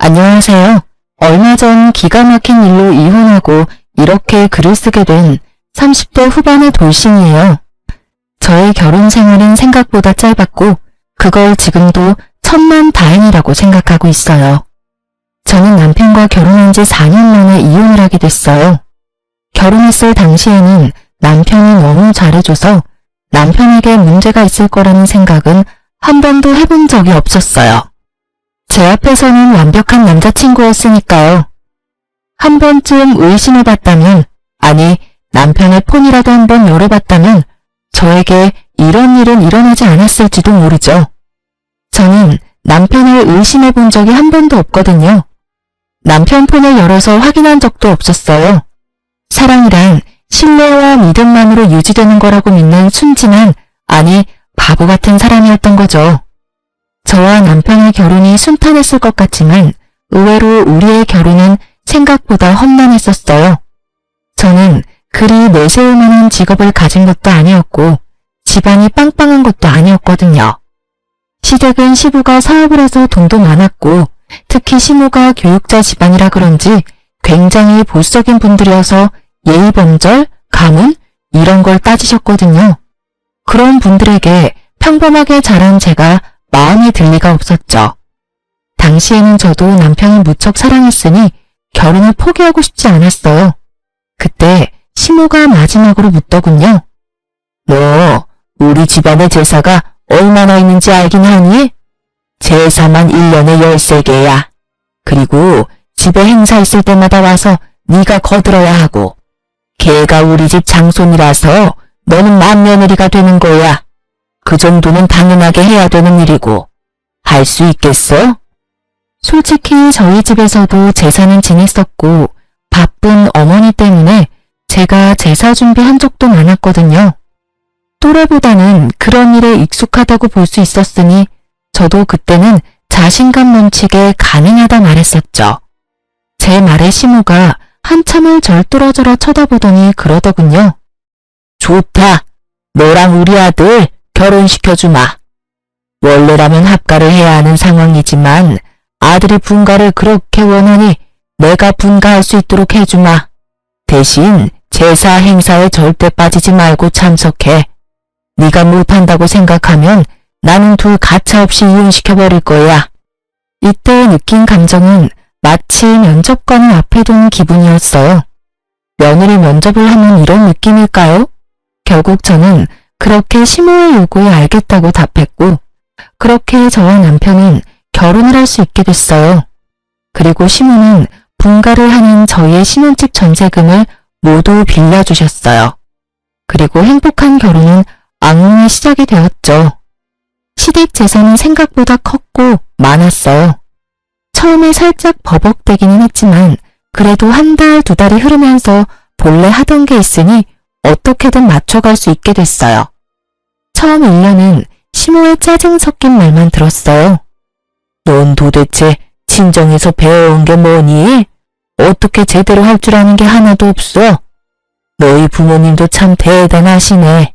안녕하세요. 얼마 전 기가 막힌 일로 이혼하고 이렇게 글을 쓰게 된 30대 후반의 돌싱이에요. 저의 결혼 생활은 생각보다 짧았고 그걸 지금도 천만다행이라고 생각하고 있어요. 저는 남편과 결혼한 지 4년 만에 이혼을 하게 됐어요. 결혼했을 당시에는 남편이 너무 잘해줘서 남편에게 문제가 있을 거라는 생각은 한 번도 해본 적이 없었어요. 제 앞에서는 완벽한 남자친구였으니까요. 한 번쯤 의심해봤다면, 아니 남편의 폰이라도 한번 열어봤다면 저에게 이런 일은 일어나지 않았을지도 모르죠. 저는 남편을 의심해본 적이 한 번도 없거든요. 남편 폰을 열어서 확인한 적도 없었어요. 사랑이란 신뢰와 믿음만으로 유지되는 거라고 믿는 순진한, 아니 바보 같은 사람이었던 거죠. 저와 남편의 결혼이 순탄했을 것 같지만 의외로 우리의 결혼은 생각보다 험난했었어요. 저는 그리 내세울 만한 직업을 가진 것도 아니었고 집안이 빵빵한 것도 아니었거든요. 시댁은 시부가 사업을 해서 돈도 많았고 특히 시모가 교육자 집안이라 그런지 굉장히 보수적인 분들이어서 예의범절, 가문 이런 걸 따지셨거든요. 그런 분들에게 평범하게 자란 제가 마음에 들 리가 없었죠. 당시에는 저도 남편을 무척 사랑했으니 결혼을 포기하고 싶지 않았어요. 그때 시모가 마지막으로 묻더군요. 너 우리 집안의 제사가 얼마나 있는지 알긴 하니? 제사만 1년에 13개야. 그리고 집에 행사 있을 때마다 와서 네가 거들어야 하고 걔가 우리 집 장손이라서 너는 맏며느리가 되는 거야. 그 정도는 당연하게 해야 되는 일이고 할 수 있겠어? 솔직히 저희 집에서도 제사는 지냈었고 바쁜 어머니 때문에 제가 제사 준비한 적도 많았거든요. 또래보다는 그런 일에 익숙하다고 볼 수 있었으니 저도 그때는 자신감 넘치게 가능하다 말했었죠. 제 말에 시모가 한참을 절 뚫어져라 쳐다보더니 그러더군요. 좋다. 너랑 우리 아들 결혼시켜주마. 원래라면 합가를 해야 하는 상황이지만 아들이 분가를 그렇게 원하니 내가 분가할 수 있도록 해주마. 대신 제사 행사에 절대 빠지지 말고 참석해. 네가 못한다고 생각하면 나는 둘 가차없이 이혼시켜버릴 거야. 이때 느낀 감정은 마치 면접관을 앞에 둔 기분이었어요. 며느리 면접을 하면 이런 느낌일까요? 결국 저는 그렇게 시모의 요구에 알겠다고 답했고 그렇게 저와 남편은 결혼을 할 수 있게 됐어요. 그리고 시모는 분가를 하는 저희의 신혼집 전세금을 모두 빌려주셨어요. 그리고 행복한 결혼은 악몽의 시작이 되었죠. 시댁 재산은 생각보다 컸고 많았어요. 처음에 살짝 버벅대기는 했지만 그래도 한 달, 두 달이 흐르면서 본래 하던 게 있으니 어떻게든 맞춰갈 수 있게 됐어요. 처음 1년은 시모의 짜증 섞인 말만 들었어요. 넌 도대체 친정에서 배워온 게 뭐니? 어떻게 제대로 할 줄 아는 게 하나도 없어? 너희 부모님도 참 대단하시네.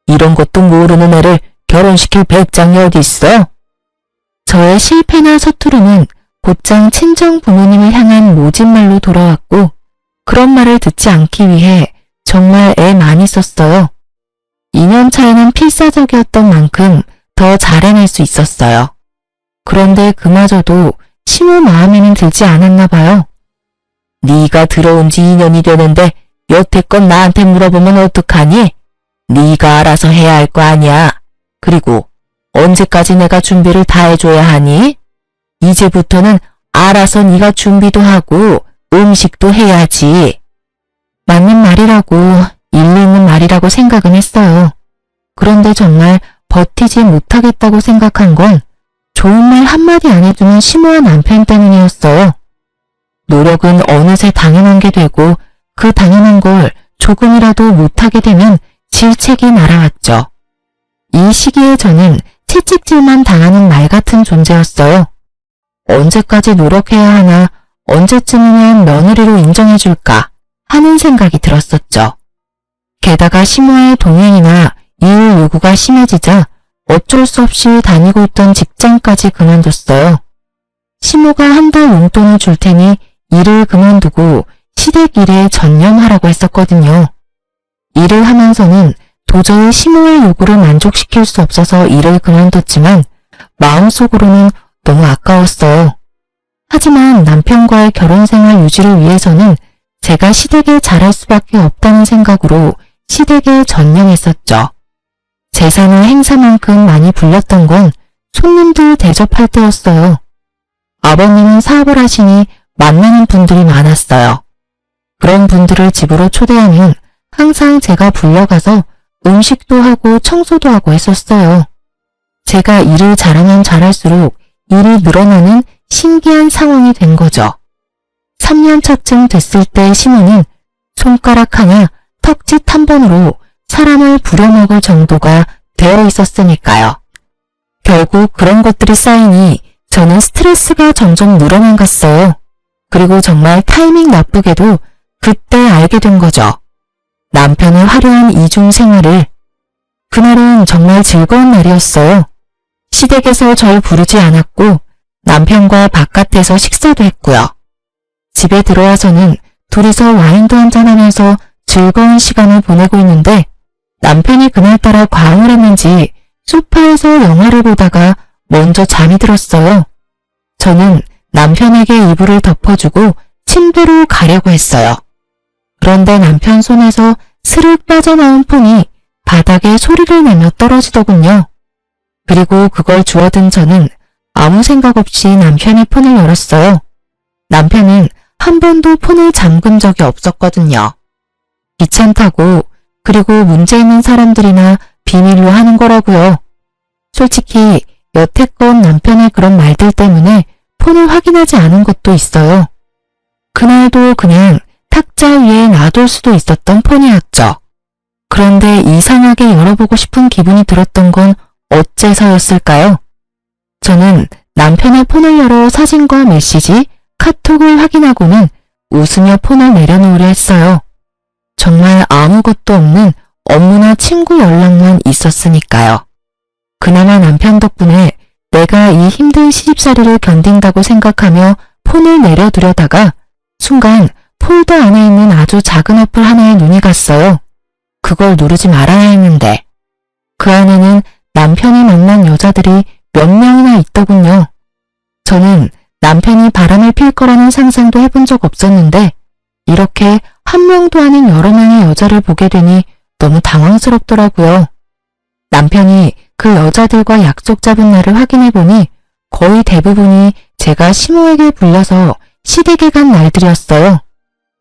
이런 것도 모르는 애를 결혼시킬 배짱이 어딨어? 저의 실패나 서투름은 곧장 친정 부모님을 향한 모진말로 돌아왔고 그런 말을 듣지 않기 위해 정말 애 많이 썼어요. 2년 차에는 필사적이었던 만큼 더 잘해낼 수 있었어요. 그런데 그마저도 시모 마음에는 들지 않았나 봐요. 네가 들어온 지 2년이 되는데 여태껏 나한테 물어보면 어떡하니? 네가 알아서 해야 할 거 아니야. 그리고 언제까지 내가 준비를 다 해줘야 하니? 이제부터는 알아서 네가 준비도 하고 음식도 해야지. 맞는 말이라고, 일리 있는 말이라고 생각은 했어요. 그런데 정말 버티지 못하겠다고 생각한 건 좋은 말 한마디 안 해주는 시모와 남편 때문이었어요. 노력은 어느새 당연한 게 되고 그 당연한 걸 조금이라도 못하게 되면 질책이 날아왔죠. 이 시기에 저는 채찍질만 당하는 말 같은 존재였어요. 언제까지 노력해야 하나, 언제쯤이면 며느리로 인정해줄까 하는 생각이 들었었죠. 게다가 시모의 동행이나 이유 요구가 심해지자 어쩔 수 없이 다니고 있던 직장까지 그만뒀어요. 시모가 한 달 용돈을 줄 테니 일을 그만두고 시댁 일에 전념하라고 했었거든요. 일을 하면서는 도저히 시모의 요구를 만족시킬 수 없어서 일을 그만뒀지만 마음속으로는 너무 아까웠어요. 하지만 남편과의 결혼생활 유지를 위해서는 제가 시댁에 잘할 수밖에 없다는 생각으로 시댁에 전념했었죠. 제사나 행사만큼 많이 불렸던 건 손님들 대접할 때였어요. 아버님은 사업을 하시니 만나는 분들이 많았어요. 그런 분들을 집으로 초대하면 항상 제가 불려가서 음식도 하고 청소도 하고 했었어요. 제가 일을 잘하면 잘할수록 일이 늘어나는 신기한 상황이 된 거죠. 3년 차쯤 됐을 때 시모는 손가락 하나 턱짓 한 번으로 사람을 부려먹을 정도가 되어 있었으니까요. 결국 그런 것들이 쌓이니 저는 스트레스가 점점 늘어만 갔어요. 그리고 정말 타이밍 나쁘게도 그때 알게 된 거죠. 남편의 화려한 이중 생활을. 그날은 정말 즐거운 날이었어요. 시댁에서 절 부르지 않았고 남편과 바깥에서 식사도 했고요. 집에 들어와서는 둘이서 와인도 한잔하면서 즐거운 시간을 보내고 있는데 남편이 그날따라 과음을 했는지 소파에서 영화를 보다가 먼저 잠이 들었어요. 저는 남편에게 이불을 덮어주고 침대로 가려고 했어요. 그런데 남편 손에서 스르륵 빠져나온 폰이 바닥에 소리를 내며 떨어지더군요. 그리고 그걸 주워든 저는 아무 생각 없이 남편의 폰을 열었어요. 남편은 한 번도 폰을 잠근 적이 없었거든요. 귀찮다고, 그리고 문제 있는 사람들이나 비밀로 하는 거라고요. 솔직히 여태껏 남편의 그런 말들 때문에 폰을 확인하지 않은 것도 있어요. 그날도 그냥 탁자 위에 놔둘 수도 있었던 폰이었죠. 그런데 이상하게 열어보고 싶은 기분이 들었던 건 어째서였을까요? 저는 남편의 폰을 열어 사진과 메시지, 카톡을 확인하고는 웃으며 폰을 내려놓으려 했어요. 정말 아무것도 없는 업무나 친구 연락만 있었으니까요. 그나마 남편 덕분에 내가 이 힘든 시집살이를 견딘다고 생각하며 폰을 내려두려다가 순간 폴더 안에 있는 아주 작은 어플 하나에 눈이 갔어요. 그걸 누르지 말아야 했는데 그 안에는 남편이 만난 여자들이 몇 명이나 있더군요. 저는 남편이 바람을 필 거라는 상상도 해본 적 없었는데 이렇게 한 명도 아닌 여러 명의 여자를 보게 되니 너무 당황스럽더라고요. 남편이 그 여자들과 약속 잡은 날을 확인해보니 거의 대부분이 제가 시모에게 불려서 시댁에 간 날들이었어요.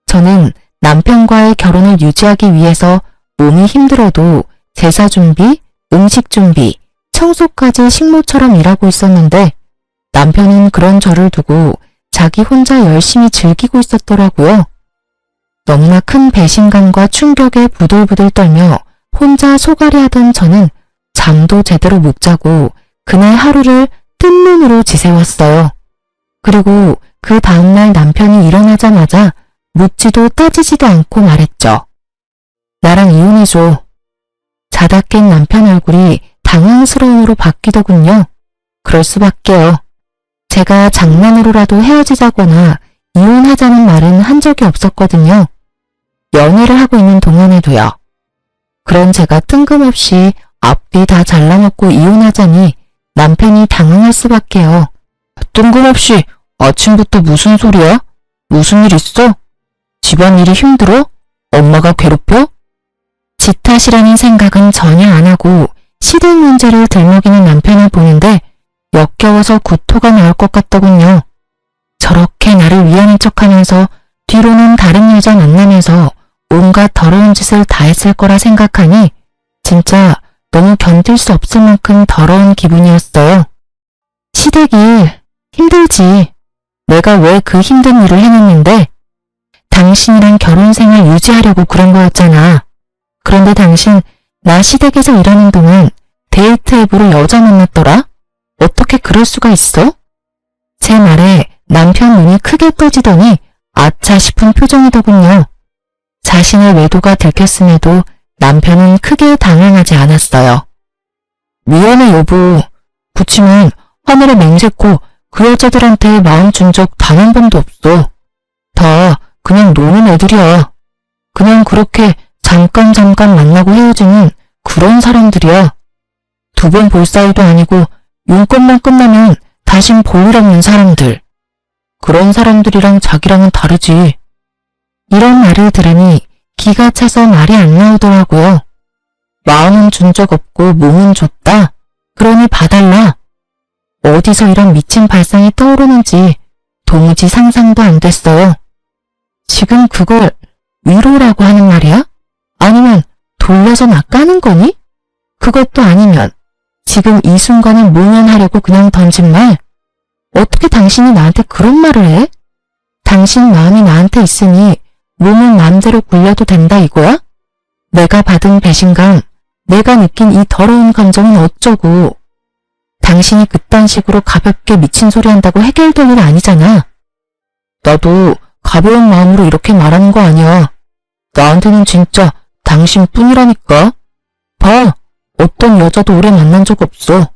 저는 남편과의 결혼을 유지하기 위해서 몸이 힘들어도 제사 준비, 음식 준비, 청소까지 식모처럼 일하고 있었는데 남편은 그런 저를 두고 자기 혼자 열심히 즐기고 있었더라고요. 너무나 큰 배신감과 충격에 부들부들 떨며 혼자 소갈이하던 저는 잠도 제대로 못 자고 그날 하루를 뜬 눈으로 지새웠어요. 그리고 그 다음날 남편이 일어나자마자 묻지도 따지지도 않고 말했죠. 나랑 이혼해줘. 자다 깬 남편 얼굴이 당황스러움으로 바뀌더군요. 그럴 수밖에요. 제가 장난으로라도 헤어지자거나 이혼하자는 말은 한 적이 없었거든요. 연애를 하고 있는 동안에도요. 그런 제가 뜬금없이 앞뒤 다 잘라먹고 이혼하자니 남편이 당황할 수밖에요. 뜬금없이 아침부터 무슨 소리야? 무슨 일 있어? 집안일이 힘들어? 엄마가 괴롭혀? 지 탓이라는 생각은 전혀 안 하고 시댁 문제를 들먹이는 남편을 보는데 역겨워서 구토가 나올 것 같더군요. 저렇게 나를 위하는 척하면서 뒤로는 다른 여자 만나면서 온갖 더러운 짓을 다 했을 거라 생각하니 진짜 너무 견딜 수 없을 만큼 더러운 기분이었어요. 시댁 일 힘들지. 내가 왜 그 힘든 일을 해냈는데? 당신이랑 결혼생활 유지하려고 그런 거였잖아. 그런데 당신 나 시댁에서 일하는 동안 데이트 앱으로 여자 만났더라? 어떻게 그럴 수가 있어? 제 말에 남편 눈이 크게 떠지더니 아차 싶은 표정이더군요. 자신의 외도가 들켰음에도 남편은 크게 당황하지 않았어요. 미안해 여보. 그치만 하늘에 맹세코 그 여자들한테 마음 준 적 단 한 번도 없어. 다 그냥 노는 애들이야. 그냥 그렇게 잠깐 만나고 헤어지는 그런 사람들이야. 두 번 볼 사이도 아니고 용건만 끝나면 다신 볼 일 없는 사람들. 그런 사람들이랑 자기랑은 다르지. 이런 말을 들으니 기가 차서 말이 안 나오더라고요. 마음은 준 적 없고 몸은 줬다. 그러니 봐달라. 어디서 이런 미친 발상이 떠오르는지 도무지 상상도 안 됐어요. 지금 그걸 위로라고 하는 말이야? 아니면 돌려서 나 까는 거니? 그것도 아니면 지금 이 순간을 모면하려고 그냥 던진 말? 어떻게 당신이 나한테 그런 말을 해? 당신 마음이 나한테 있으니 몸은 마음대로 굴려도 된다 이거야? 내가 받은 배신감, 내가 느낀 이 더러운 감정은 어쩌고. 당신이 그딴 식으로 가볍게 미친 소리 한다고 해결될 일 아니잖아. 나도 가벼운 마음으로 이렇게 말하는 거 아니야. 나한테는 진짜 당신뿐이라니까. 봐, 어떤 여자도 오래 만난 적 없어.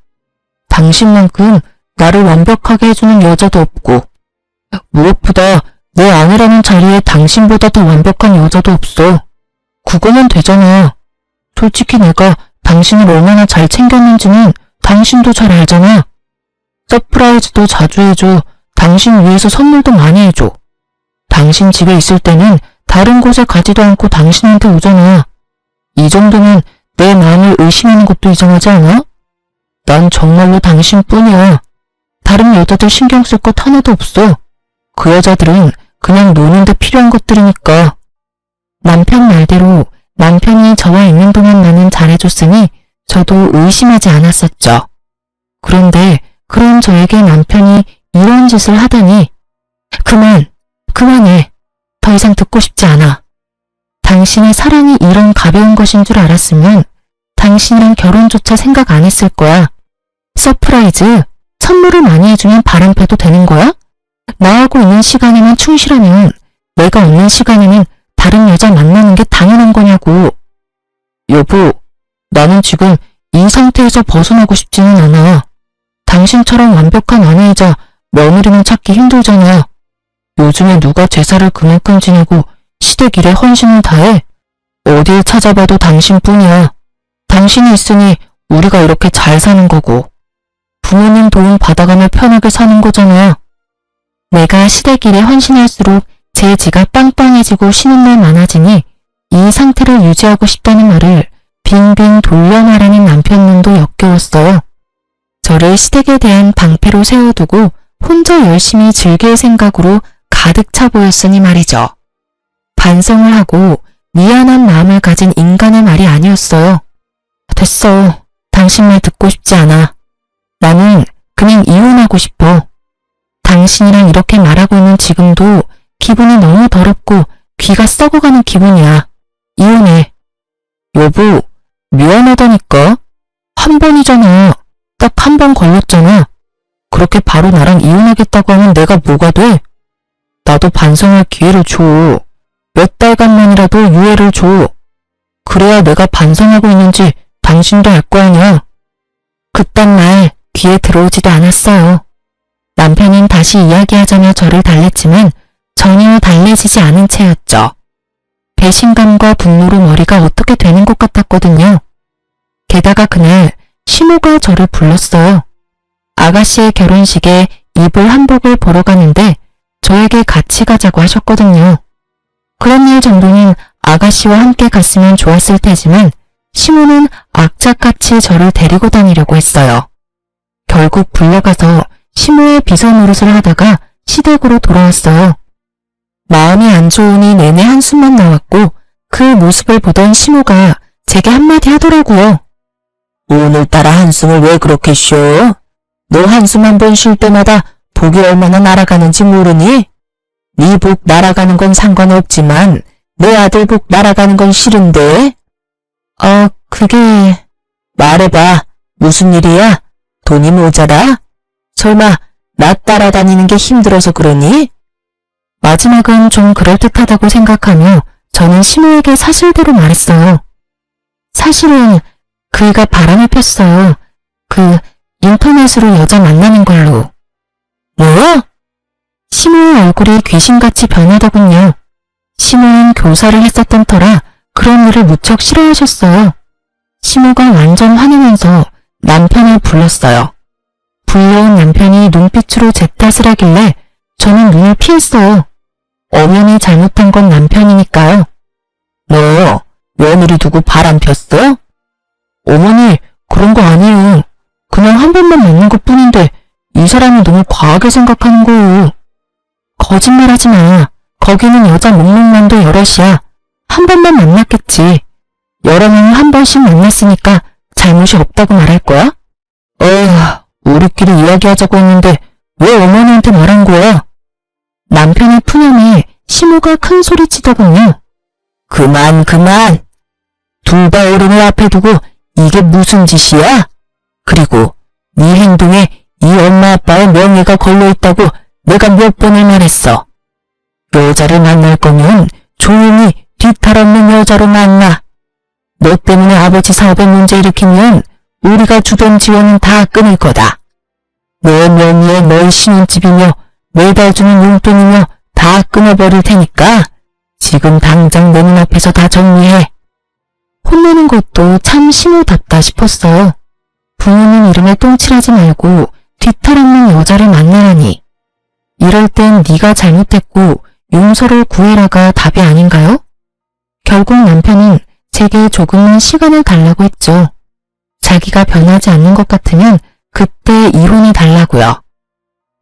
당신만큼 나를 완벽하게 해주는 여자도 없고, 무엇보다 내 아내라는 자리에 당신보다 더 완벽한 여자도 없어. 그거면 되잖아. 솔직히 내가 당신을 얼마나 잘 챙겼는지는 당신도 잘 알잖아. 서프라이즈도 자주 해줘. 당신 위해서 선물도 많이 해줘. 당신 집에 있을 때는 다른 곳에 가지도 않고 당신한테 오잖아. 이 정도면 내 마음을 의심하는 것도 이상하지 않아? 난 정말로 당신뿐이야. 다른 여자들 신경 쓸 것 하나도 없어. 그 여자들은 그냥 노는데 필요한 것들이니까. 남편 말대로 남편이 저와 있는 동안 나는 잘해줬으니 저도 의심하지 않았었죠. 그런데 그런 저에게 남편이 이런 짓을 하다니. 그만해. 더 이상 듣고 싶지 않아. 당신의 사랑이 이런 가벼운 것인 줄 알았으면 당신이랑 결혼조차 생각 안 했을 거야. 서프라이즈, 선물을 많이 해주면 바람펴도 되는 거야? 나하고 있는 시간에만 충실하면 내가 없는 시간에는 다른 여자 만나는 게 당연한 거냐고. 여보, 나는 지금 이 상태에서 벗어나고 싶지는 않아. 당신처럼 완벽한 아내이자 며느리는 찾기 힘들잖아. 요즘에 누가 제사를 그만큼 지내고 시댁 일에 헌신을 다해? 어딜 찾아봐도 당신뿐이야. 당신이 있으니 우리가 이렇게 잘 사는 거고. 부모님 도움 받아가며 편하게 사는 거잖아. 내가 시댁 일에 헌신할수록 제 지가 빵빵해지고 쉬는 날 많아지니 이 상태를 유지하고 싶다는 말을 빙빙 돌려 말하는 남편 눈도 역겨웠어요. 저를 시댁에 대한 방패로 세워두고 혼자 열심히 즐길 생각으로 가득 차 보였으니 말이죠. 반성을 하고 미안한 마음을 가진 인간의 말이 아니었어요. 됐어. 당신 말 듣고 싶지 않아. 나는 그냥 이혼하고 싶어. 당신이랑 이렇게 말하고 있는 지금도 기분이 너무 더럽고 귀가 썩어가는 기분이야. 이혼해. 여보, 미안하다니까. 한 번이잖아. 딱 한 번 걸렸잖아. 그렇게 바로 나랑 이혼하겠다고 하면 내가 뭐가 돼? 나도 반성할 기회를 줘. 몇 달간만이라도 유예를 줘. 그래야 내가 반성하고 있는지 당신도 알 거 아니야. 그딴 말 귀에 들어오지도 않았어요. 남편은 다시 이야기하자며 저를 달랬지만 전혀 달래지지 않은 채였죠. 배신감과 분노로 머리가 어떻게 되는 것 같았거든요. 게다가 그날 시모가 저를 불렀어요. 아가씨의 결혼식에 입을 한복을 보러 가는데 저에게 같이 가자고 하셨거든요. 그런 일 정도는 아가씨와 함께 갔으면 좋았을 테지만 시모는 악착같이 저를 데리고 다니려고 했어요. 결국 불려가서 시모의 비서 노릇을 하다가 시댁으로 돌아왔어요. 마음이 안 좋으니 내내 한숨만 나왔고 그 모습을 보던 시모가 제게 한마디 하더라고요. 오늘따라 한숨을 왜 그렇게 쉬어? 너 한숨 한 번 쉴 때마다 복이 얼마나 날아가는지 모르니? 네 복 날아가는 건 상관없지만 내 아들 복 날아가는 건 싫은데? 그게... 말해봐. 무슨 일이야? 돈이 모자라? 설마 나 따라다니는 게 힘들어서 그러니? 마지막은 좀 그럴듯하다고 생각하며 저는 시모에게 사실대로 말했어요. 사실은 그이가 바람을 폈어요. 인터넷으로 여자 만나는 걸로. 뭐? 시모의 얼굴이 귀신같이 변하더군요. 시모는 교사를 했었던 터라 그런 일을 무척 싫어하셨어요. 시모가 완전 화내면서 남편을 불렀어요. 불려온 남편이 눈빛으로 제 탓을 하길래 저는 눈을 피했어요. 엄연히 잘못한 건 남편이니까요. 너 며느리 두고 바람 폈어? 어머니, 그런 거 아니에요. 그냥 한 번만 만난 것 뿐인데 이 사람이 너무 과하게 생각하는 거예요. 거짓말하지 마. 거기는 여자 목록만도 여럿이야. 한 번만 만났겠지. 여러 명을 한 번씩 만났으니까 잘못이 없다고 말할 거야? 우리끼리 이야기하자고 했는데 왜 어머니한테 말한 거야? 남편의 푸념에 시모가 큰 소리 치더군요. 그만. 둘 다 어른을 앞에 두고 이게 무슨 짓이야? 그리고 네 행동에 이 엄마 아빠의 명예가 걸려있다고 내가 몇 번을 말했어. 여자를 만날 거면 조용히 뒤탈 없는 여자로 만나. 너 때문에 아버지 사업에 문제 일으키면 우리가 주던 지원은 다 끊을 거다. 내 명의에 너희 신혼집이며 매달 주는 용돈이며 다 끊어버릴 테니까 지금 당장 내 눈앞에서 다 정리해. 혼내는 것도 참 시모답다 싶었어요. 부모님 이름에 똥칠하지 말고 뒤탈 없는 여자를 만나라니. 이럴 땐 네가 잘못했고 용서를 구해라가 답이 아닌가요? 결국 남편은 제게 조금만 시간을 달라고 했죠. 자기가 변하지 않는 것 같으면 그때 이혼해 달라고요.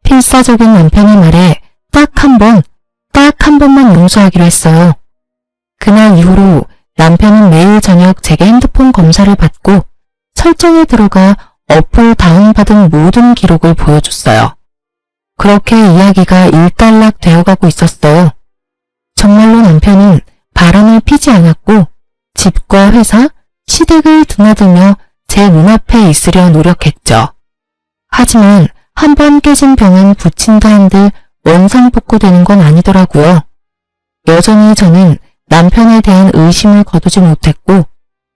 필사적인 남편의 말에 딱 한 번만 용서하기로 했어요. 그날 이후로 남편은 매일 저녁 제게 핸드폰 검사를 받고 설정에 들어가 어플 다운받은 모든 기록을 보여줬어요. 그렇게 이야기가 일단락 되어가고 있었어요. 정말로 남편은 바람을 피지 않았고 집과 회사, 시댁을 드나들며 제 눈앞에 있으려 노력했죠. 하지만 한 번 깨진 병은 붙인다 한들 원상복구되는 건 아니더라고요. 여전히 저는 남편에 대한 의심을 거두지 못했고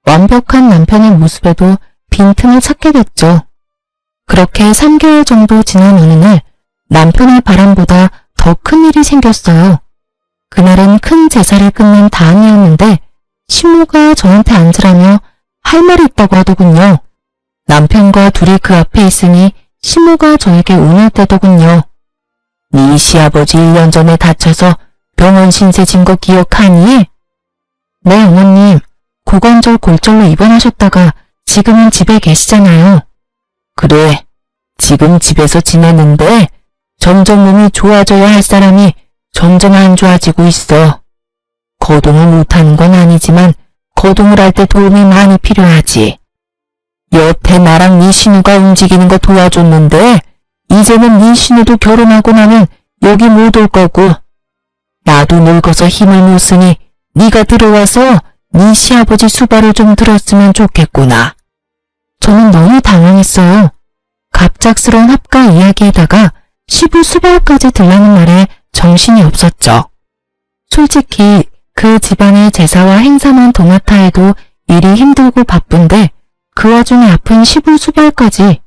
완벽한 남편의 모습에도 빈틈을 찾게 됐죠. 그렇게 3개월 정도 지난 어느 날 남편의 바람보다 더 큰 일이 생겼어요. 그날은 큰 제사를 끝낸 다음이었는데 시모가 저한테 앉으라며 할 말이 있다고 하더군요. 남편과 둘이 그 앞에 있으니 시모가 저에게 운을 떼더군요. 네 시아버지 1년 전에 다쳐서 병원 신세 진 거 기억하니? 네, 어머님. 고관절 골절로 입원하셨다가 지금은 집에 계시잖아요. 그래, 지금 집에서 지내는데 점점 몸이 좋아져야 할 사람이 점점 안 좋아지고 있어. 거동을 못하는 건 아니지만 거동을 할 때 도움이 많이 필요하지. 여태 나랑 네 신우가 움직이는 거 도와줬는데 이제는 네 신우도 결혼하고 나면 여기 못 올 거고 나도 늙어서 힘을 못 쓰니 네가 들어와서 네 시아버지 수발을 좀 들었으면 좋겠구나. 저는 너무 당황했어요. 갑작스러운 합가 이야기에다가 시부 수발까지 들라는 말에 정신이 없었죠. 솔직히 그 집안의 제사와 행사만 도맡아 해도 일이 힘들고 바쁜데 그 와중에 아픈 시부 수발까지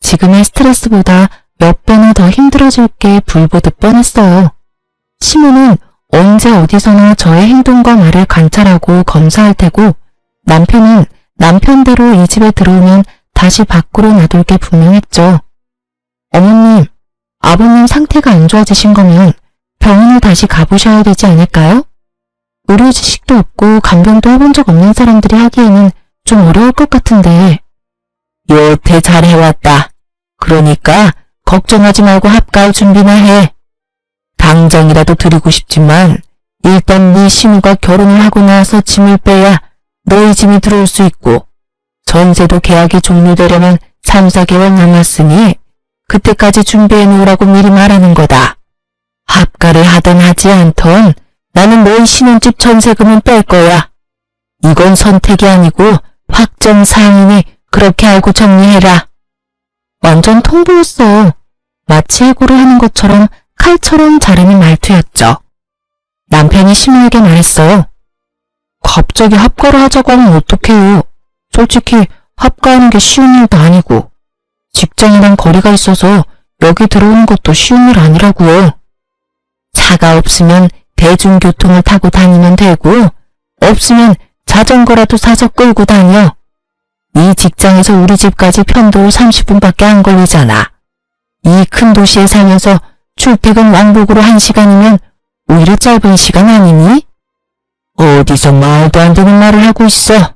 지금의 스트레스보다 몇 배나 더 힘들어질 게 불보듯 뻔했어요. 시모는 언제 어디서나 저의 행동과 말을 관찰하고 검사할 테고 남편은 남편대로 이 집에 들어오면 다시 밖으로 놔둘 게 분명했죠. 어머님, 아버님 상태가 안 좋아지신 거면 병원을 다시 가보셔야 되지 않을까요? 의료 지식도 없고 간병도 해본 적 없는 사람들이 하기에는 좀 어려울 것 같은데. 여태 잘 해왔다. 그러니까 걱정하지 말고 합가할 준비나 해. 당장이라도 드리고 싶지만 일단 네 시누가 결혼을 하고 나서 짐을 빼야 너희 짐이 들어올 수 있고 전세도 계약이 종료되려면 3, 4개월 남았으니 그때까지 준비해 놓으라고 미리 말하는 거다. 합가를 하든 하지 않던 나는 너희 신혼집 전세금은 뺄 거야. 이건 선택이 아니고 확정사항이니 그렇게 알고 정리해라. 완전 통보였어요. 마치 해고를 하는 것처럼 칼처럼 자르는 말투였죠. 남편이 시모에게 말했어요. 갑자기 합가를 하자고 하면 어떡해요. 솔직히 합가하는 게 쉬운 일도 아니고 직장이랑 거리가 있어서 여기 들어오는 것도 쉬운 일 아니라고요. 차가 없으면 대중교통을 타고 다니면 되고, 없으면 자전거라도 사서 끌고 다녀. 이 직장에서 우리 집까지 편도 30분밖에 안 걸리잖아. 이 큰 도시에 살면서 출퇴근 왕복으로 1시간이면 오히려 짧은 시간 아니니? 어디서 말도 안 되는 말을 하고 있어.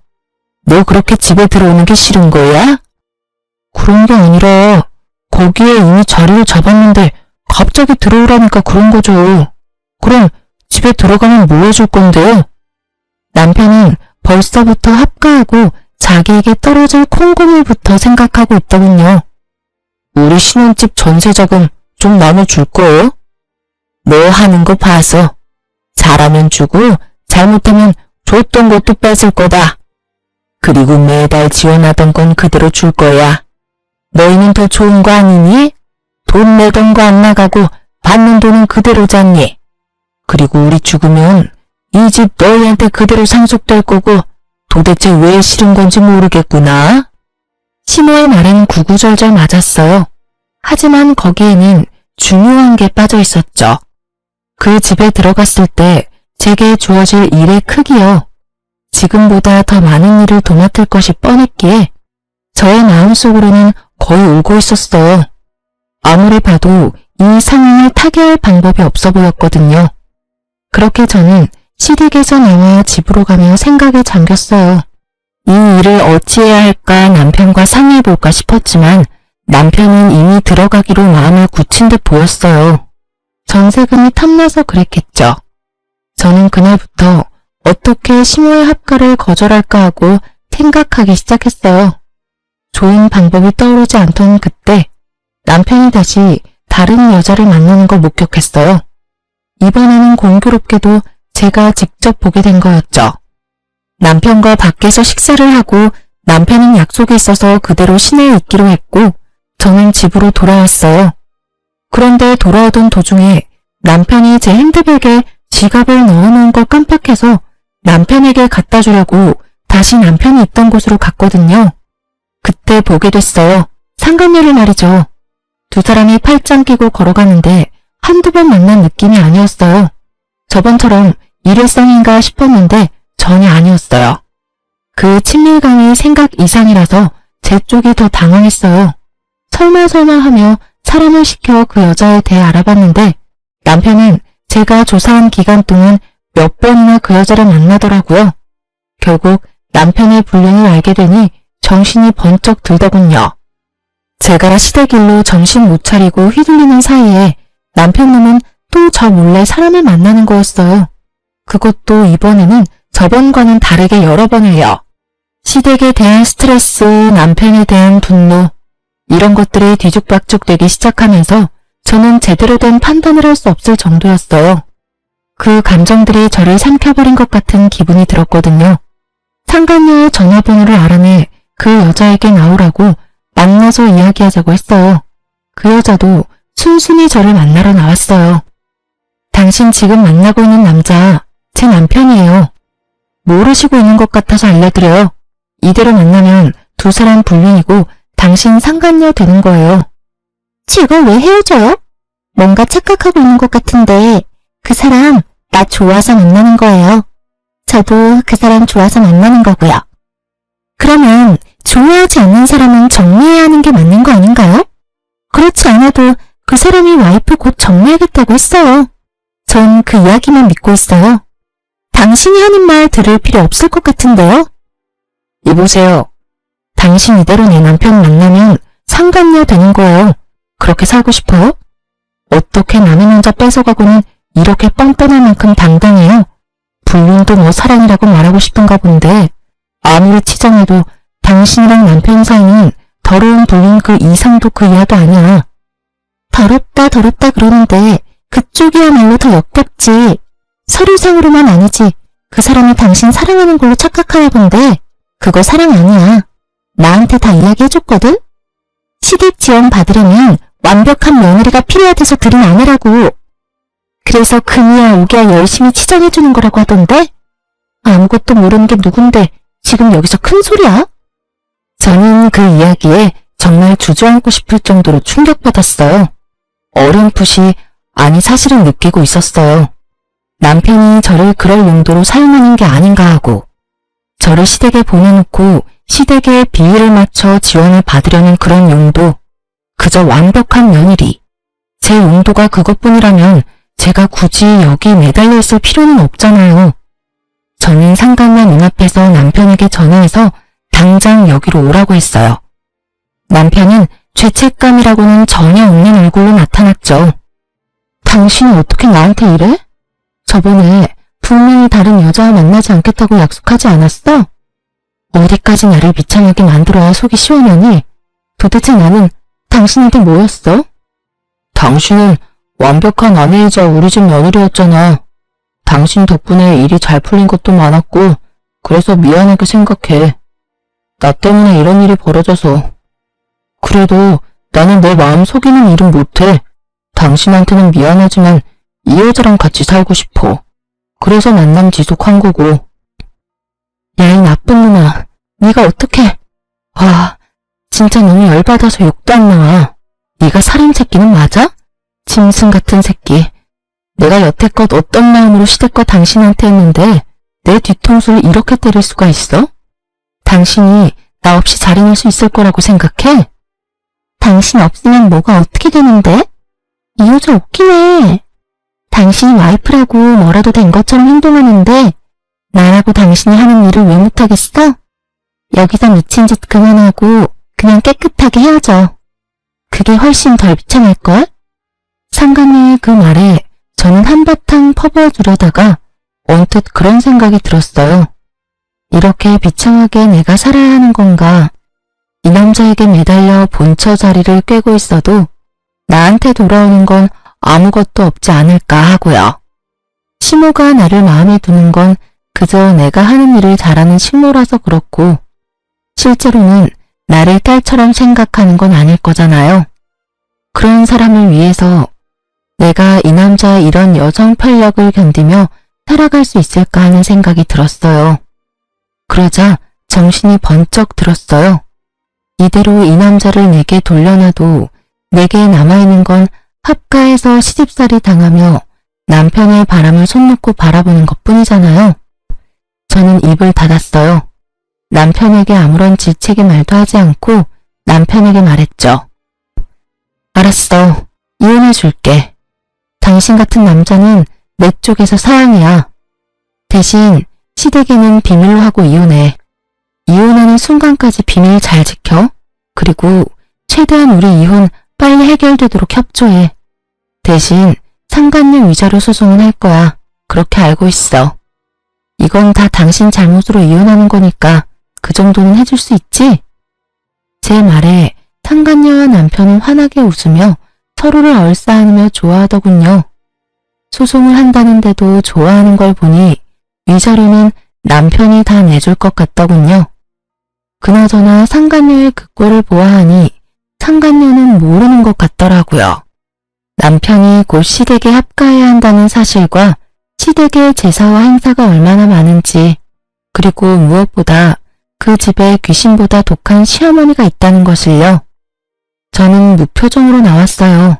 너 그렇게 집에 들어오는 게 싫은 거야? 그런 게 아니라 거기에 이미 자리를 잡았는데 갑자기 들어오라니까 그런 거죠. 그럼 집에 들어가면 뭐 해줄 건데요? 남편은 벌써부터 합가하고 자기에게 떨어질 콩고물부터 생각하고 있더군요. 우리 신혼집 전세자금 좀 나눠줄 거예요? 너 하는 거 봐서 잘하면 주고 잘못하면 줬던 것도 뺏을 거다. 그리고 매달 지원하던 건 그대로 줄 거야. 너희는 더 좋은 거 아니니? 돈 내던 거 안 나가고 받는 돈은 그대로 잤니? 그리고 우리 죽으면 이 집 너희한테 그대로 상속될 거고 도대체 왜 싫은 건지 모르겠구나. 시모의 말은 구구절절 맞았어요. 하지만 거기에는 중요한 게 빠져 있었죠. 그 집에 들어갔을 때 제게 주어질 일의 크기요. 지금보다 더 많은 일을 도맡을 것이 뻔했기에 저의 마음속으로는 거의 울고 있었어요. 아무리 봐도 이 상황을 타개할 방법이 없어 보였거든요. 그렇게 저는 시댁에서 나와 집으로 가며 생각에 잠겼어요. 이 일을 어찌해야 할까 남편과 상의해볼까 싶었지만 남편은 이미 들어가기로 마음을 굳힌 듯 보였어요. 전세금이 탐나서 그랬겠죠. 저는 그날부터 어떻게 시모의 합가를 거절할까 하고 생각하기 시작했어요. 좋은 방법이 떠오르지 않던 그때 남편이 다시 다른 여자를 만나는 걸 목격했어요. 이번에는 공교롭게도 제가 직접 보게 된 거였죠. 남편과 밖에서 식사를 하고 남편은 약속이 있어서 그대로 시내에 있기로 했고 저는 집으로 돌아왔어요. 그런데 돌아오던 도중에 남편이 제 핸드백에 지갑을 넣어놓은 걸 깜빡해서 남편에게 갖다 주려고 다시 남편이 있던 곳으로 갔거든요. 그때 보게 됐어요. 상간녀를 말이죠. 두 사람이 팔짱 끼고 걸어가는데 한두 번 만난 느낌이 아니었어요. 저번처럼 일회성인가 싶었는데 전혀 아니었어요. 그 친밀감이 생각 이상이라서 제 쪽이 더 당황했어요. 설마 하며 사람을 시켜 그 여자에 대해 알아봤는데 남편은 제가 조사한 기간 동안 몇 번이나 그 여자를 만나더라고요. 결국 남편의 불륜을 알게 되니 정신이 번쩍 들더군요. 제가 시댁일로 정신 못 차리고 휘둘리는 사이에 남편 놈은 또 저 몰래 사람을 만나는 거였어요. 그것도 이번에는 저번과는 다르게 여러 번을요. 시댁에 대한 스트레스, 남편에 대한 분노, 이런 것들이 뒤죽박죽 되기 시작하면서 저는 제대로 된 판단을 할 수 없을 정도였어요. 그 감정들이 저를 삼켜버린 것 같은 기분이 들었거든요. 상간녀의 전화번호를 알아내 그 여자에게 나오라고 만나서 이야기하자고 했어요. 그 여자도 순순히 저를 만나러 나왔어요. 당신 지금 만나고 있는 남자 제 남편이에요. 모르시고 있는 것 같아서 알려드려요. 이대로 만나면 두 사람 불륜이고 당신 상간녀 되는 거예요. 제가 왜 헤어져요? 뭔가 착각하고 있는 것 같은데 그 사람 나 좋아서 만나는 거예요. 저도 그 사람 좋아서 만나는 거고요. 그러면 좋아하지 않는 사람은 정리해야 하는 게 맞는 거 아닌가요? 그렇지 않아도 그 사람이 와이프 곧 정리하겠다고 했어요. 전 그 이야기만 믿고 있어요. 당신이 하는 말 들을 필요 없을 것 같은데요? 이보세요. 당신 이대로 내 남편 만나면 상간녀 되는 거예요. 그렇게 살고 싶어요? 어떻게 남의 남자 뺏어가고는 이렇게 뻔뻔할 만큼 당당해요? 불륜도 뭐 사랑이라고 말하고 싶은가 본데 아무리 치장해도 당신이랑 남편 사이는 더러운 불륜 그 이상도 그 이하도 아니야. 더럽다 그러는데 그쪽이야말로 더 역겹지. 서류상으로만 아니지. 그 사람이 당신 사랑하는 걸로 착각하나 본데 그거 사랑 아니야. 나한테 다 이야기해줬거든? 시댁 지원 받으려면 완벽한 며느리가 필요하대서 들인 아내라고. 그래서 금이야 오기야 열심히 치장해주는 거라고 하던데? 아무것도 모르는 게 누군데 지금 여기서 큰 소리야? 저는 그 이야기에 정말 주저앉고 싶을 정도로 충격받았어요. 어렴풋이 아니 사실은 느끼고 있었어요. 남편이 저를 그럴 용도로 사용하는 게 아닌가 하고 저를 시댁에 보내놓고 시댁의 비위를 맞춰 지원을 받으려는 그런 용도, 그저 완벽한 며느리. 제 용도가 그것뿐이라면 제가 굳이 여기 매달려 있을 필요는 없잖아요. 저는 상간녀 눈앞에서 남편에게 전화해서 당장 여기로 오라고 했어요. 남편은 죄책감이라고는 전혀 없는 얼굴로 나타났죠. 당신이 어떻게 나한테 이래? 저번에 분명히 다른 여자와 만나지 않겠다고 약속하지 않았어? 어디까지 나를 비참하게 만들어야 속이 시원하니? 도대체 나는 당신한테 뭐였어? 당신은 완벽한 아내이자 우리 집 며느리였잖아. 당신 덕분에 일이 잘 풀린 것도 많았고 그래서 미안하게 생각해. 나 때문에 이런 일이 벌어져서. 그래도 나는 내 마음 속이는 일은 못해. 당신한테는 미안하지만 이 여자랑 같이 살고 싶어. 그래서 만남 지속한 거고. 야, 이 나쁜 놈아. 네가 어떻게... 와, 진짜 너무 열받아서 욕도 안 나와. 네가 사람 새끼는 맞아? 짐승 같은 새끼. 내가 여태껏 어떤 마음으로 시댁과 당신한테 했는데 내 뒤통수를 이렇게 때릴 수가 있어? 당신이 나 없이 잘해낼 수 있을 거라고 생각해? 당신 없으면 뭐가 어떻게 되는데? 이 여자 웃기네. 당신이 와이프라고 뭐라도 된 것처럼 행동하는데 나라고 당신이 하는 일을 왜 못하겠어? 여기서 미친 짓 그만하고 그냥 깨끗하게 헤어져. 그게 훨씬 덜 비참할걸? 상간녀의 그 말에 저는 한바탕 퍼부어주려다가 언뜻 그런 생각이 들었어요. 이렇게 비참하게 내가 살아야 하는 건가? 이 남자에게 매달려 본처 자리를 꿰고 있어도 나한테 돌아오는 건 아무것도 없지 않을까 하고요. 시모가 나를 마음에 두는 건 그저 내가 하는 일을 잘하는 시모라서 그렇고 실제로는 나를 딸처럼 생각하는 건 아닐 거잖아요. 그런 사람을 위해서 내가 이 남자의 이런 여성 편력을 견디며 살아갈 수 있을까 하는 생각이 들었어요. 그러자 정신이 번쩍 들었어요. 이대로 이 남자를 내게 돌려놔도 내게 남아있는 건 합가에서 시집살이 당하며 남편의 바람을 손 놓고 바라보는 것뿐이잖아요. 저는 입을 닫았어요. 남편에게 아무런 질책의 말도 하지 않고 남편에게 말했죠. 알았어. 이혼해줄게. 당신 같은 남자는 내 쪽에서 사양이야. 대신 시댁에는 비밀로 하고 이혼해. 이혼하는 순간까지 비밀 잘 지켜. 그리고 최대한 우리 이혼 빨리 해결되도록 협조해. 대신 상간녀 위자료 소송은 할 거야. 그렇게 알고 있어. 이건 다 당신 잘못으로 이혼하는 거니까 그 정도는 해줄 수 있지? 제 말에 상간녀와 남편은 환하게 웃으며 서로를 얼싸안으며 좋아하더군요. 소송을 한다는데도 좋아하는 걸 보니 위자료는 남편이 다 내줄 것 같더군요. 그나저나 상간녀의 그 꼴을 보아하니 상간녀는 모르는 것 같더라고요. 남편이 곧 시댁에 합가해야 한다는 사실과 시댁의 제사와 행사가 얼마나 많은지, 그리고 무엇보다 그 집에 귀신보다 독한 시어머니가 있다는 것을요. 저는 무표정으로 나왔어요.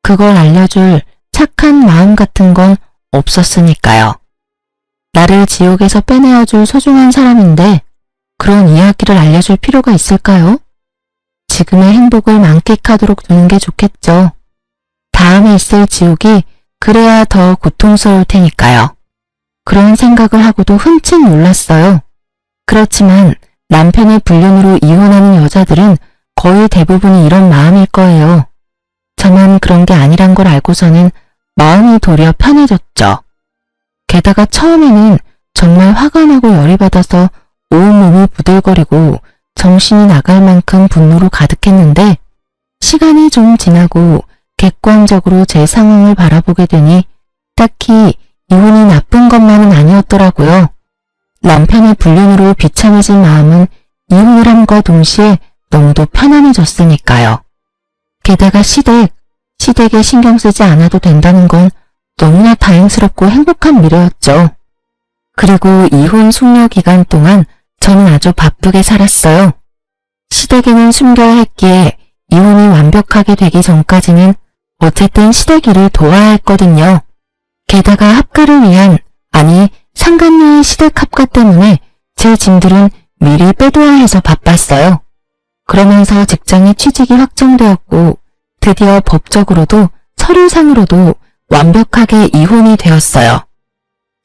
그걸 알려줄 착한 마음 같은 건 없었으니까요. 나를 지옥에서 빼내어줄 소중한 사람인데 그런 이야기를 알려줄 필요가 있을까요? 지금의 행복을 만끽하도록 두는 게 좋겠죠. 다음에 있을 지옥이 그래야 더 고통스러울 테니까요. 그런 생각을 하고도 흠칫 놀랐어요. 그렇지만 남편의 불륜으로 이혼하는 여자들은 거의 대부분이 이런 마음일 거예요. 저만 그런 게 아니란 걸 알고서는 마음이 도리어 편해졌죠. 게다가 처음에는 정말 화가 나고 열이 받아서 온몸이 부들거리고 정신이 나갈 만큼 분노로 가득했는데 시간이 좀 지나고 객관적으로 제 상황을 바라보게 되니 딱히 이혼이 나쁜 것만은 아니었더라고요. 남편의 불륜으로 비참해진 마음은 이혼을 함과 동시에 너무도 편안해졌으니까요. 게다가 시댁에 신경 쓰지 않아도 된다는 건 너무나 다행스럽고 행복한 미래였죠. 그리고 이혼 숙려 기간 동안 저는 아주 바쁘게 살았어요. 시댁에는 숨겨야 했기에 이혼이 완벽하게 되기 전까지는 어쨌든 시댁 일을 도와야 했거든요. 게다가 합가를 위한, 아니 상간녀의 시댁 합가 때문에 제 짐들은 미리 빼둬야 해서 바빴어요. 그러면서 직장의 취직이 확정되었고 드디어 법적으로도 서류상으로도 완벽하게 이혼이 되었어요.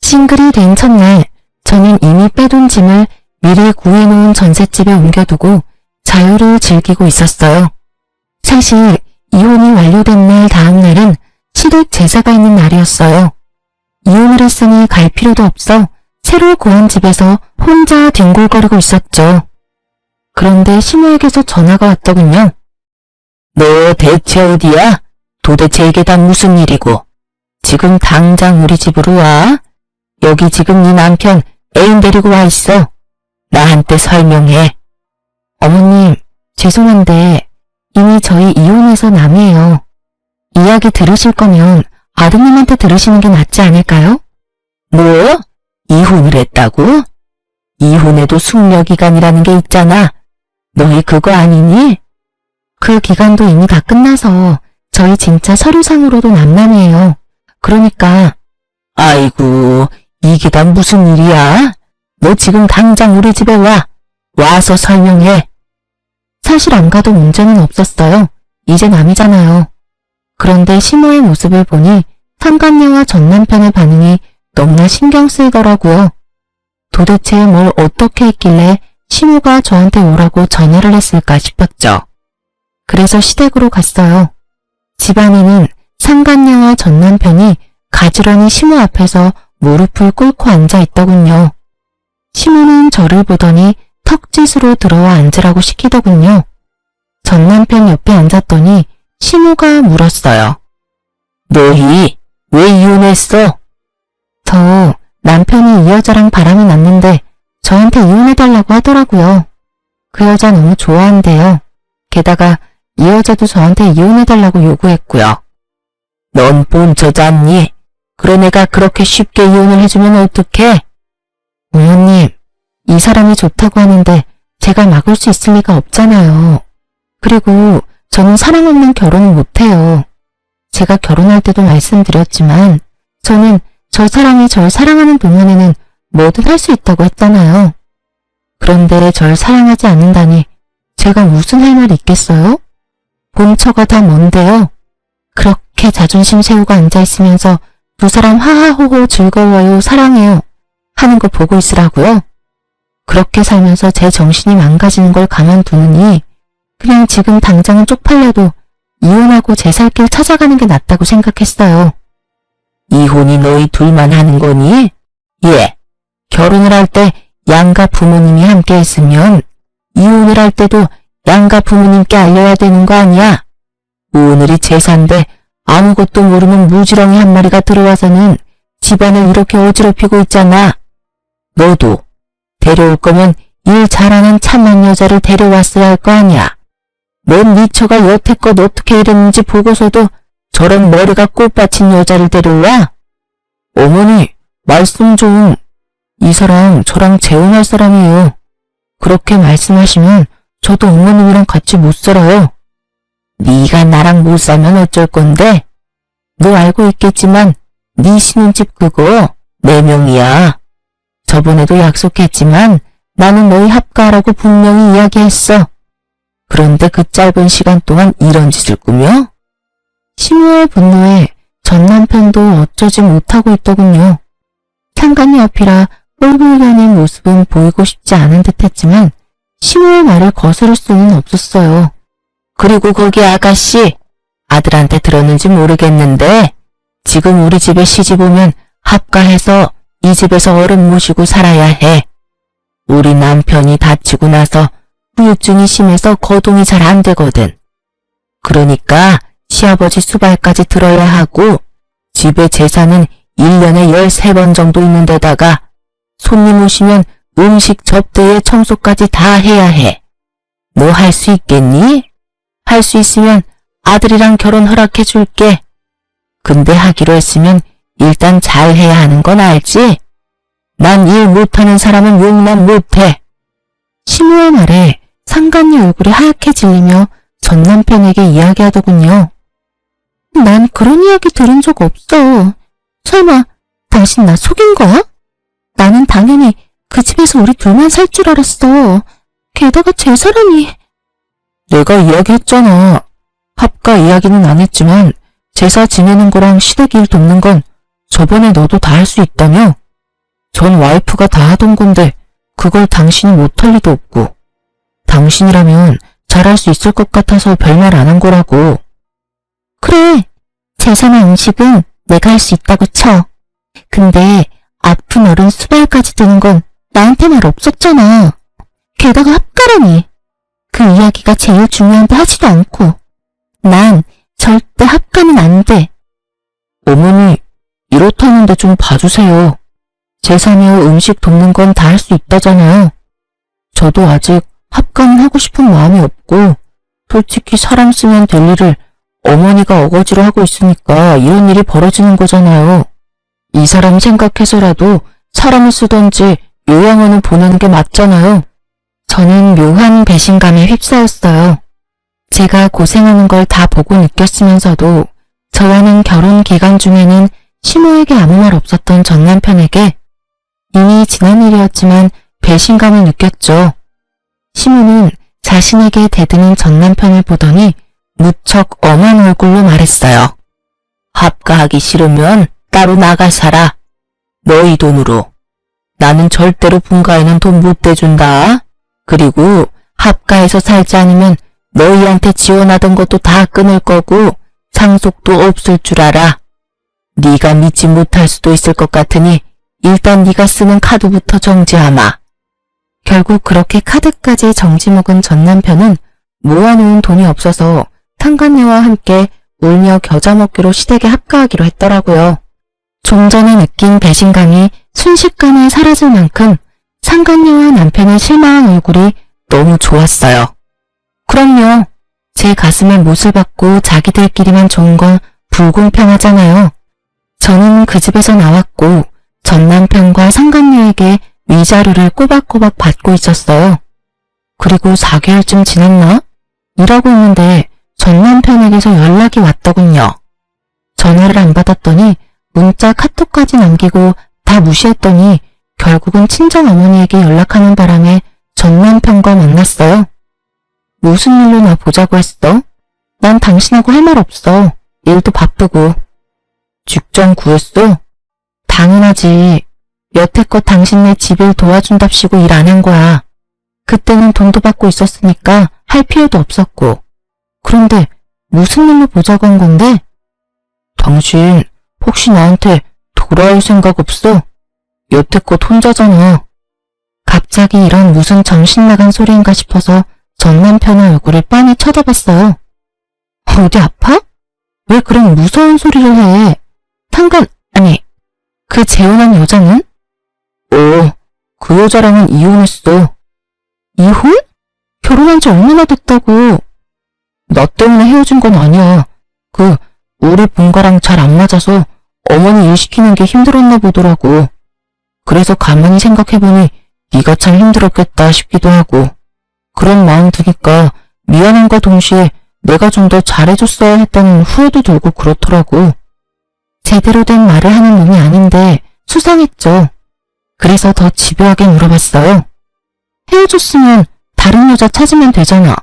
싱글이 된 첫날 저는 이미 빼둔 짐을 미리 구해놓은 전셋집에 옮겨두고 자유를 즐기고 있었어요. 사실 이혼이 완료된 날 다음 날은 시댁 제사가 있는 날이었어요. 이혼을 했으니 갈 필요도 없어 새로 구한 집에서 혼자 뒹굴거리고 있었죠. 그런데 시모에게서 전화가 왔더군요. 너 대체 어디야? 도대체 이게 다 무슨 일이고? 지금 당장 우리 집으로 와. 여기 지금 네 남편 애인 데리고 와 있어. 나한테 설명해. 어머님, 죄송한데 이미 저희 이혼해서 남이에요. 이야기 들으실 거면 아드님한테 들으시는 게 낫지 않을까요? 뭐? 이혼을 했다고? 이혼에도 숙려기간이라는 게 있잖아. 너희 그거 아니니? 그 기간도 이미 다 끝나서 저희 진짜 서류상으로도 남남이에요. 그러니까. 아이고, 이게 다 무슨 일이야? 너 지금 당장 우리 집에 와. 와서 설명해. 사실 안 가도 문제는 없었어요. 이제 남이잖아요. 그런데 시모의 모습을 보니 상간녀와 전남편의 반응이 너무나 신경 쓰이더라고요. 도대체 뭘 어떻게 했길래 시모가 저한테 오라고 전화를 했을까 싶었죠. 그래서 시댁으로 갔어요. 집안에는 상간녀와 전남편이 가지런히 시모 앞에서 무릎을 꿇고 앉아 있더군요. 시모는 저를 보더니 턱짓으로 들어와 앉으라고 시키더군요. 전남편 옆에 앉았더니 시모가 물었어요. 너희 왜 이혼했어? 저 남편이 이 여자랑 바람이 났는데 저한테 이혼해달라고 하더라고요. 그 여자 너무 좋아한대요. 게다가 이 여자도 저한테 이혼해달라고 요구했고요. 넌 본처잖니? 그런 애가 그렇게 쉽게 이혼을 해주면 어떡해? 어머님, 이 사람이 좋다고 하는데 제가 막을 수 있을 리가 없잖아요. 그리고 저는 사랑 없는 결혼을 못해요. 제가 결혼할 때도 말씀드렸지만 저는 저 사람이 절 사랑하는 동안에는 뭐든 할 수 있다고 했잖아요. 그런데 절 사랑하지 않는다니 제가 무슨 할 말이 있겠어요? 본처가 다 뭔데요? 그렇게 자존심 세우고 앉아있으면서 두 사람 하하호호 즐거워요, 사랑해요 하는 거 보고 있으라고요? 그렇게 살면서 제 정신이 망가지는 걸 가만두느니 그냥 지금 당장은 쪽팔려도 이혼하고 제 살 길 찾아가는 게 낫다고 생각했어요. 이혼이 너희 둘만 하는 거니? 예. 결혼을 할 때 양가 부모님이 함께 했으면 이혼을 할 때도 양가 부모님께 알려야 되는 거 아니야? 오늘이 제사인데 아무것도 모르는 무지렁이 한 마리가 들어와서는 집안을 이렇게 어지럽히고 있잖아. 너도 데려올 거면 일 잘하는 참한 여자를 데려왔어야 할 거 아니야. 넌 니처가 여태껏 어떻게 이랬는지 보고서도 저런 머리가 꽃받친 여자를 데려와? 어머니, 말씀 좀. 이 사람 저랑 재혼할 사람이에요. 그렇게 말씀하시면 저도 어머님이랑 같이 못 살아요. 네가 나랑 못 살면 어쩔 건데? 너 알고 있겠지만 네 신혼집 그거 내 명이야. 저번에도 약속했지만 나는 너희 합가하라고 분명히 이야기했어. 그런데 그 짧은 시간 동안 이런 짓을 꾸며? 시모의 분노에 전 남편도 어쩌지 못하고 있더군요. 상간녀 앞이라 꼴불견의 모습은 보이고 싶지 않은 듯 했지만 시모의 말을 거스를 수는 없었어요. 그리고 거기 아가씨, 아들한테 들었는지 모르겠는데 지금 우리 집에 시집 오면 합가해서 이 집에서 어른 모시고 살아야 해. 우리 남편이 다치고 나서 후유증이 심해서 거동이 잘 안 되거든. 그러니까 시아버지 수발까지 들어야 하고 집에 제사는 1년에 13번 정도 있는 데다가 손님 오시면 음식 접대에 청소까지 다 해야 해. 너 할 수 있겠니? 할 수 있으면 아들이랑 결혼 허락해 줄게. 근데 하기로 했으면 일단 잘 해야 하는 건 알지? 난 일 못하는 사람은 용납 못해. 시모의 말에 상간녀 얼굴이 하얗게 질리며 전 남편에게 이야기하더군요. 난 그런 이야기 들은 적 없어. 설마 당신 나 속인 거야? 나는 당연히 그 집에서 우리 둘만 살 줄 알았어. 게다가 제 사람이... 내가 이야기했잖아. 합가 이야기는 안 했지만 제사 지내는 거랑 시댁 일 돕는 건 저번에 너도 다 할 수 있다며? 전 와이프가 다 하던 건데 그걸 당신이 못할 리도 없고, 당신이라면 잘할 수 있을 것 같아서 별말 안 한 거라고. 그래, 제사나 음식은 내가 할 수 있다고 쳐. 근데 아픈 어른 수발까지 드는 건 나한테 말 없었잖아. 게다가 합가라니. 그 이야기가 제일 중요한데 하지도 않고. 난 절대 합가는 안 돼. 어머니, 이렇다는데 좀 봐주세요. 제사며 음식 돕는 건 다 할 수 있다잖아요. 저도 아직 합가는 하고 싶은 마음이 없고, 솔직히 사람 쓰면 될 일을 어머니가 어거지로 하고 있으니까 이런 일이 벌어지는 거잖아요. 이 사람 생각해서라도 사람을 쓰던지 요양원을 보내는 게 맞잖아요. 저는 묘한 배신감에 휩싸였어요. 제가 고생하는 걸 다 보고 느꼈으면서도 저와는 결혼 기간 중에는 시모에게 아무 말 없었던 전 남편에게 이미 지난 일이었지만 배신감을 느꼈죠. 시모는 자신에게 대드는 전 남편을 보더니 무척 엄한 얼굴로 말했어요. 합가하기 싫으면 따로 나가 살아. 너희 돈으로. 나는 절대로 분가에는 돈 못 대준다. 그리고 합가해서 살지 않으면 너희한테 지원하던 것도 다 끊을 거고 상속도 없을 줄 알아. 네가 믿지 못할 수도 있을 것 같으니 일단 네가 쓰는 카드부터 정지하마. 결국 그렇게 카드까지 정지 먹은 전 남편은 모아놓은 돈이 없어서 상간녀와 함께 울며 겨자 먹기로 시댁에 합가하기로 했더라고요. 좀 전에 느낀 배신감이 순식간에 사라질 만큼 상간녀와 남편의 실망한 얼굴이 너무 좋았어요. 그럼요. 제 가슴에 못을 박고 자기들끼리만 좋은 건 불공평하잖아요. 저는 그 집에서 나왔고 전 남편과 상간녀에게 위자료를 꼬박꼬박 받고 있었어요. 그리고 4개월쯤 지났나? 일하고 있는데 전 남편에게서 연락이 왔더군요. 전화를 안 받았더니 문자 카톡까지 남기고 다 무시했더니 결국은 친정어머니에게 연락하는 바람에 전 남편과 만났어요. 무슨 일로 나 보자고 했어? 난 당신하고 할 말 없어. 일도 바쁘고. 직장 구했어? 당연하지. 여태껏 당신네 집일 도와준답시고 일 안 한 거야. 그때는 돈도 받고 있었으니까 할 필요도 없었고. 그런데 무슨 일로 보자고 한 건데? 당신 혹시 나한테 돌아올 생각 없어? 여태껏 혼자잖아. 갑자기 이런 무슨 정신 나간 소리인가 싶어서 전 남편의 얼굴을 빤히 쳐다봤어요. 어디 아파? 왜 그런 무서운 소리를 해? 아니, 그 재혼한 여자는? 그 여자랑은 이혼했어. 이혼? 결혼한 지 얼마나 됐다고? 나 때문에 헤어진 건 아니야. 우리 본가랑 잘 안 맞아서 어머니 일 시키는 게 힘들었나 보더라고. 그래서 가만히 생각해보니 네가 참 힘들었겠다 싶기도 하고, 그런 마음 드니까 미안함과 동시에 내가 좀 더 잘해줬어야 했다는 후회도 들고 그렇더라고. 제대로 된 말을 하는 놈이 아닌데 수상했죠. 그래서 더 집요하게 물어봤어요. 헤어졌으면 다른 여자 찾으면 되잖아.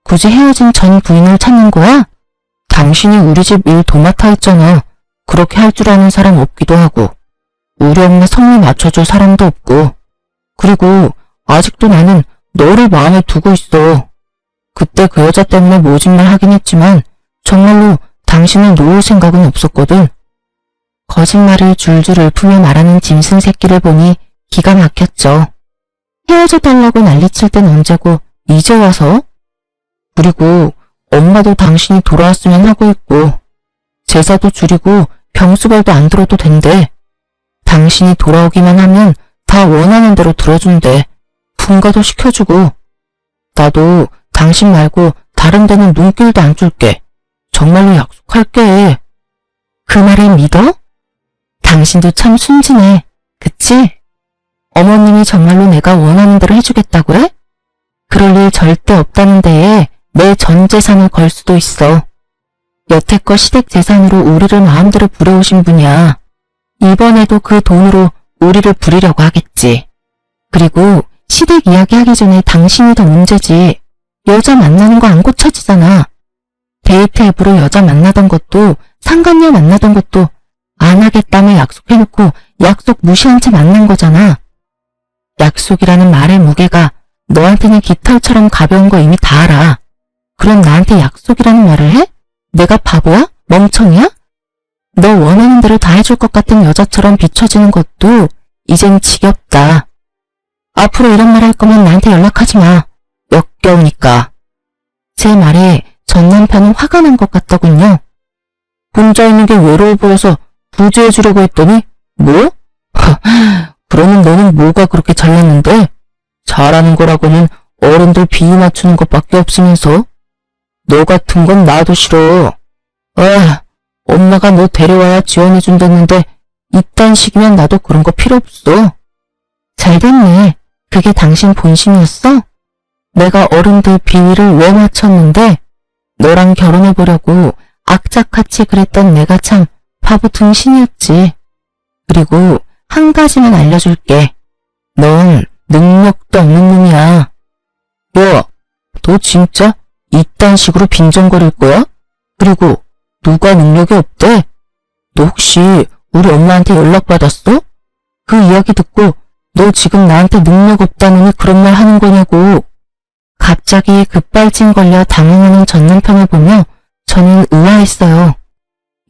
굳이 헤어진 전 부인을 찾는 거야? 당신이 우리 집 일 도맡아 했잖아. 그렇게 할 줄 아는 사람 없기도 하고, 우리 엄마 성에 맞춰줄 사람도 없고, 그리고 아직도 나는 너를 마음에 두고 있어. 그때 그 여자 때문에 모진 말 하긴 했지만 정말로 당신을 놓을 생각은 없었거든. 거짓말을 줄줄 읊으며 말하는 짐승 새끼를 보니 기가 막혔죠. 헤어져 달라고 난리칠 땐 언제고 이제 와서? 그리고 엄마도 당신이 돌아왔으면 하고 있고, 제사도 줄이고 병수발도 안 들어도 된대. 당신이 돌아오기만 하면 다 원하는 대로 들어준대. 분가도 시켜주고. 나도 당신 말고 다른 데는 눈길도 안 줄게. 정말로 약속할게. 그 말을 믿어? 당신도 참 순진해. 그치? 어머님이 정말로 내가 원하는 대로 해주겠다고 해? 그럴 일 절대 없다는 데에 내 전 재산을 걸 수도 있어. 여태껏 시댁 재산으로 우리를 마음대로 부려오신 분이야. 이번에도 그 돈으로 우리를 부리려고 하겠지. 그리고 시댁 이야기하기 전에 당신이 더 문제지. 여자 만나는 거 안 고쳐지잖아. 데이트 앱으로 여자 만나던 것도 상간녀 만나던 것도 안 하겠다며 약속해놓고 약속 무시한 채 만난 거잖아. 약속이라는 말의 무게가 너한테는 깃털처럼 가벼운 거 이미 다 알아. 그럼 나한테 약속이라는 말을 해? 내가 바보야? 멍청이야? 너 원하는 대로 다 해줄 것 같은 여자처럼 비춰지는 것도 이젠 지겹다. 앞으로 이런 말 할 거면 나한테 연락하지 마. 역겨우니까. 제 말에 전 남편은 화가 난 것 같더군요. 혼자 있는 게 외로워 보여서 구제해주려고 했더니 뭐? 그러면 너는 뭐가 그렇게 잘났는데? 잘하는 거라고는 어른들 비위 맞추는 것밖에 없으면서? 너 같은 건 나도 싫어. 엄마가 너 데려와야 지원해준댔는데 이딴 식이면 나도 그런 거 필요 없어. 잘됐네. 그게 당신 본심이었어? 내가 어른들 비위를 왜 맞췄는데 너랑 결혼해보려고 악착같이 그랬던 내가 참 바보 등신이었지. 그리고 한 가지만 알려줄게. 넌 능력도 없는 놈이야. 뭐, 너 진짜 이딴 식으로 빈정거릴 거야? 그리고 누가 능력이 없대? 너 혹시 우리 엄마한테 연락받았어? 그 이야기 듣고 너 지금 나한테 능력 없다느니 그런 말 하는 거냐고. 갑자기 급발진 걸려 당황하는 전 남편을 보며 저는 의아했어요.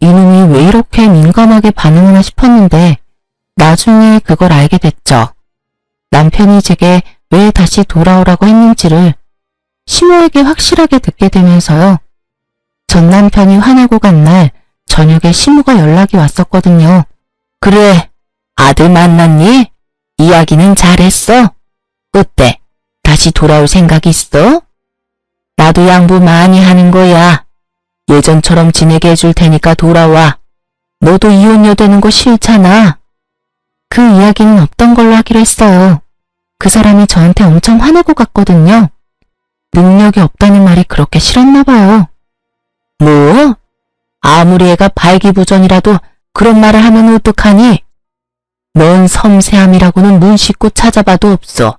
이놈이 왜 이렇게 민감하게 반응하나 싶었는데 나중에 그걸 알게 됐죠. 남편이 제게 왜 다시 돌아오라고 했는지를 시모에게 확실하게 듣게 되면서요. 전 남편이 화내고 간 날 저녁에 시모가 연락이 왔었거든요. 그래, 아들 만났니? 이야기는 잘했어? 어때? 다시 돌아올 생각 있어? 나도 양보 많이 하는 거야. 예전처럼 지내게 해줄 테니까 돌아와. 너도 이혼녀 되는 거 싫잖아. 그 이야기는 없던 걸로 하기로 했어요. 그 사람이 저한테 엄청 화내고 갔거든요. 능력이 없다는 말이 그렇게 싫었나 봐요. 뭐? 아무리 애가 발기부전이라도 그런 말을 하면 어떡하니? 넌 섬세함이라고는 눈 씻고 찾아봐도 없어.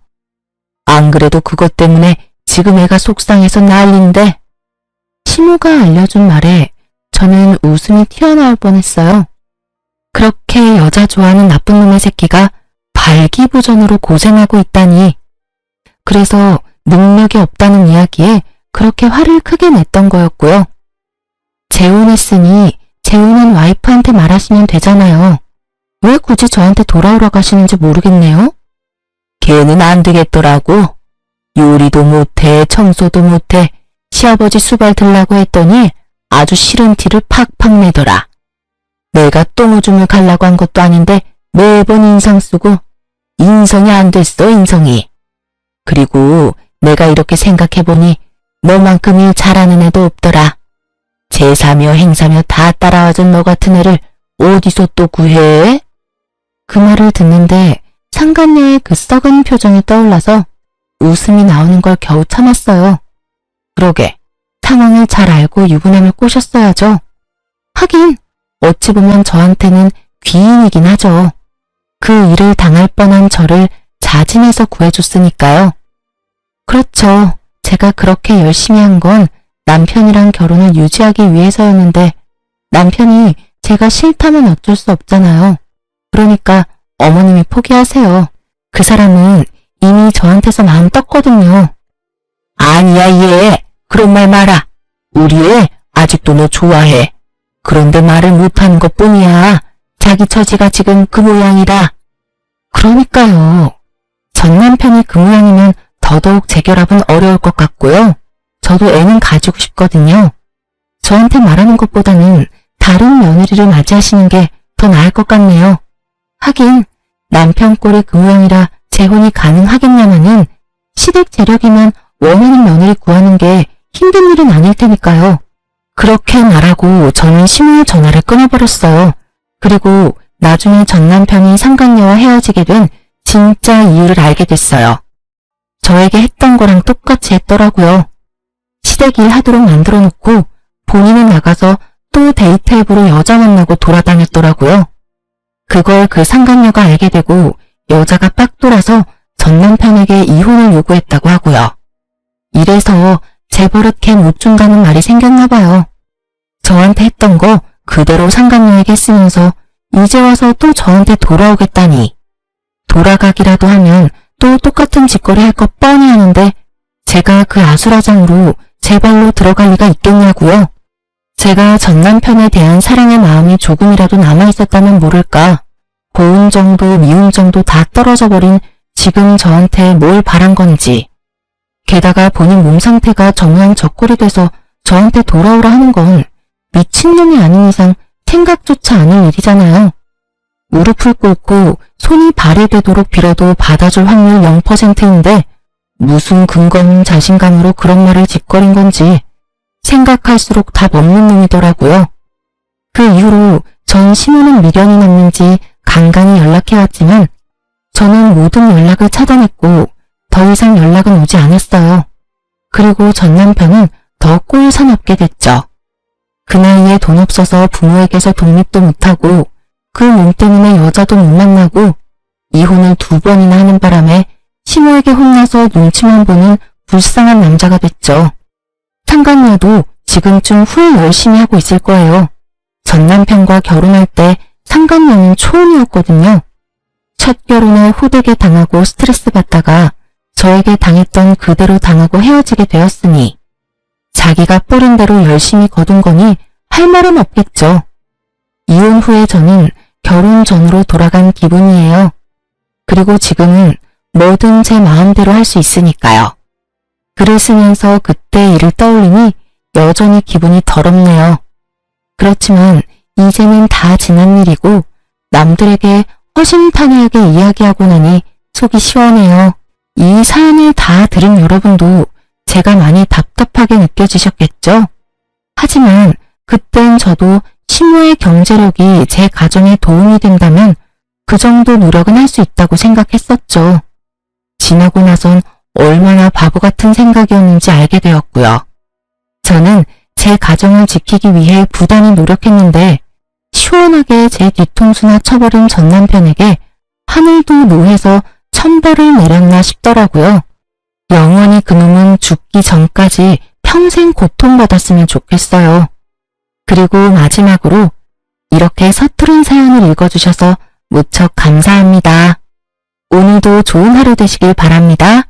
안 그래도 그것 때문에 지금 애가 속상해서 난린데. 시모가 알려준 말에 저는 웃음이 튀어나올 뻔했어요. 그렇게 여자 좋아하는 나쁜 놈의 새끼가 발기부전으로 고생하고 있다니. 그래서 능력이 없다는 이야기에 그렇게 화를 크게 냈던 거였고요. 재혼했으니 재혼한 와이프한테 말하시면 되잖아요. 왜 굳이 저한테 돌아오라고 하시는지 모르겠네요. 걔는 안 되겠더라고. 요리도 못해, 청소도 못해, 시아버지 수발 들라고 했더니 아주 싫은 티를 팍팍 내더라. 내가 똥오줌을 갈라고 한 것도 아닌데 매번 인상 쓰고 인성이 안 됐어, 인성이. 그리고 내가 이렇게 생각해보니 너만큼 일 잘하는 애도 없더라. 제사며 행사며 다 따라와준 너 같은 애를 어디서 또 구해? 그 말을 듣는데 상간녀의 그 썩은 표정이 떠올라서 웃음이 나오는 걸 겨우 참았어요. 그러게, 상황을 잘 알고 유부남을 꼬셨어야죠. 하긴 어찌 보면 저한테는 귀인이긴 하죠. 그 일을 당할 뻔한 저를 자진해서 구해줬으니까요. 그렇죠. 제가 그렇게 열심히 한 건 남편이랑 결혼을 유지하기 위해서였는데 남편이 제가 싫다면 어쩔 수 없잖아요. 그러니까 어머님이 포기하세요. 그 사람은 이미 저한테서 마음 떴거든요. 아니야, 얘. 그런 말 마라. 우리 애 아직도 너 좋아해. 그런데 말을 못하는 것뿐이야. 자기 처지가 지금 그 모양이다. 그러니까요. 전 남편이 그 모양이면 더더욱 재결합은 어려울 것 같고요. 저도 애는 가지고 싶거든요. 저한테 말하는 것보다는 다른 며느리를 맞이하시는 게 더 나을 것 같네요. 하긴 남편 꼴이 그 모양이라 재혼이 가능하겠냐마는 시댁 재력이면 원하는 며느리 구하는 게 힘든 일은 아닐 테니까요. 그렇게 말하고 저는 시모의 전화를 끊어버렸어요. 그리고 나중에 전 남편이 상간녀와 헤어지게 된 진짜 이유를 알게 됐어요. 저에게 했던 거랑 똑같이 했더라고요. 시댁 일 하도록 만들어 놓고 본인은 나가서 또 데이트 앱으로 여자 만나고 돌아다녔더라고요. 그걸 그 상간녀가 알게 되고 여자가 빡 돌아서 전 남편에게 이혼을 요구했다고 하고요. 이래서 제 버릇 걔 못 준다는 말이 생겼나 봐요. 저한테 했던 거 그대로 상간녀에게 쓰면서 이제 와서 또 저한테 돌아오겠다니. 돌아가기라도 하면 또 똑같은 짓거리 할 것 뻔히 하는데 제가 그 아수라장으로 제 발로 들어갈 리가 있겠냐고요. 제가 전 남편에 대한 사랑의 마음이 조금이라도 남아있었다면 모를까. 고운 정도 미운 정도 다 떨어져 버린 지금 저한테 뭘 바란 건지. 게다가 본인 몸 상태가 정황적골이 돼서 저한테 돌아오라 하는 건 미친놈이 아닌 이상 생각조차 않을 일이잖아요. 무릎을 꿇고 손이 발이 되도록 빌어도 받아줄 확률 0%인데 무슨 근거 없는 자신감으로 그런 말을 짓거린 건지 생각할수록 답 없는 놈이더라고요. 그 이후로 전 심우는 미련이 남는지 간간히 연락해왔지만 저는 모든 연락을 차단했고 더 이상 연락은 오지 않았어요. 그리고 전 남편은 더 꼴산 없게 됐죠. 그 나이에 돈 없어서 부모에게서 독립도 못하고 그 몸 때문에 여자도 못 만나고 이혼을 2번이나 하는 바람에 시모에게 혼나서 눈치만 보는 불쌍한 남자가 됐죠. 상간녀도 지금쯤 후회 열심히 하고 있을 거예요. 전 남편과 결혼할 때 상간녀는 초혼이었거든요. 첫 결혼에 호되게 당하고 스트레스 받다가 저에게 당했던 그대로 당하고 헤어지게 되었으니 자기가 뿌린 대로 열심히 거둔 거니 할 말은 없겠죠. 이혼 후에 저는 결혼 전으로 돌아간 기분이에요. 그리고 지금은 뭐든 제 마음대로 할 수 있으니까요. 글을 쓰면서 그때 일을 떠올리니 여전히 기분이 더럽네요. 그렇지만 이제는 다 지난 일이고 남들에게 허심탄회하게 이야기하고 나니 속이 시원해요. 이 사연을 다 들은 여러분도 제가 많이 답답하게 느껴지셨겠죠? 하지만 그땐 저도 시모의 경제력이 제 가정에 도움이 된다면 그 정도 노력은 할 수 있다고 생각했었죠. 지나고 나선 얼마나 바보 같은 생각이었는지 알게 되었고요. 저는 제 가정을 지키기 위해 부단히 노력했는데 시원하게 제 뒤통수나 쳐버린 전 남편에게 하늘도 노해서 천벌을 내렸나 싶더라고요. 영원히 그놈은 죽기 전까지 평생 고통받았으면 좋겠어요. 그리고 마지막으로 이렇게 서투른 사연을 읽어주셔서 무척 감사합니다. 오늘도 좋은 하루 되시길 바랍니다.